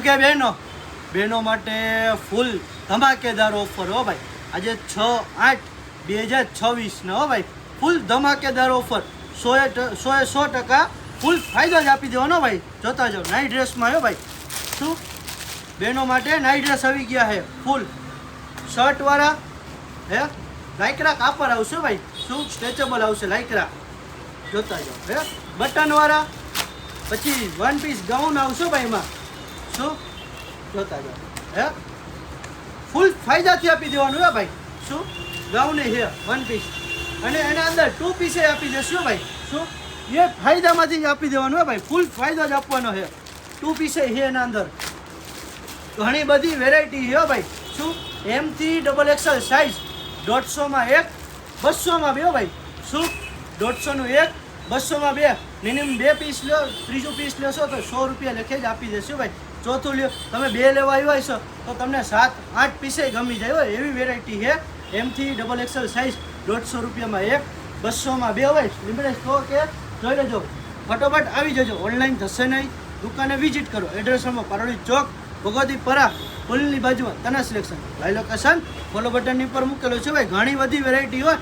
કે બહેનો માટે ફૂલ ધમાકેદાર ઓફર હો ભાઈ. આજે 6/8/2026 હો ભાઈ. ફૂલ ધમાકેદાર ઓફર. 100% ફૂલ ફાયદો જ આપી દેવાનો ભાઈ. જોતા જાઓ નાઇટ ડ્રેસમાં હો ભાઈ. શું બહેનો માટે નાઇટ ડ્રેસ આવી ગયા છે ફૂલ શર્ટવાળા. હે લાઇક્રા કાપડ આવશે ભાઈ. શું સ્ટ્રેચેબલ આવશે લાઇક્રા. જોતા જાઓ હે બટનવાળા. પછી વન પીસ ગાઉન આવશે ભાઈ એમાં. શું જોતા જાઓ હે ફૂલ ફાયદાથી આપી દેવાનું હે ભાઈ. શું ગાઉન હે વન પીસ અને એના અંદર 2 પીસે આપી દેશું ભાઈ. શું એ ફાયદામાંથી જ આપી દેવાનું હે ભાઈ. ફૂલ ફાયદો જ આપવાનો છે. 2 પીસે છે એના અંદર. ઘણી બધી વેરાયટી છે ભાઈ. શું M થી XXL સાઇઝ 150માં 1 200માં 2 ભાઈ. શું 150નું 1 200માં 2 મિનિમમ 2 પીસ લો. ત્રીજું પીસ લેશો તો 100 રૂપિયા લખે જ આપી દેશું ભાઈ. ચોથું લ્યો તમે 2 લેવા આવ્યા છો તો તમને 7-8 પીસે ગમી જાય હોય એવી વેરાયટી છે. M થી XXL સાઇઝ 150 રૂપિયામાં 1 200માં 2 હોય. લિમિટેડ સ્ટોક કે જોઈ લેજો. ફટોફટ આવી જજો. ઓનલાઈન થશે નહીં. દુકાને વિઝિટ કરો. એડ્રેસ પારોડી ચોક ભગવતીપરા પુલની બાજુમાં તના સિલેક્શન. લાઈ લોકેશન ફોલો બટનની પર મૂકેલો છે ભાઈ. ઘણી બધી વેરાયટી હોય.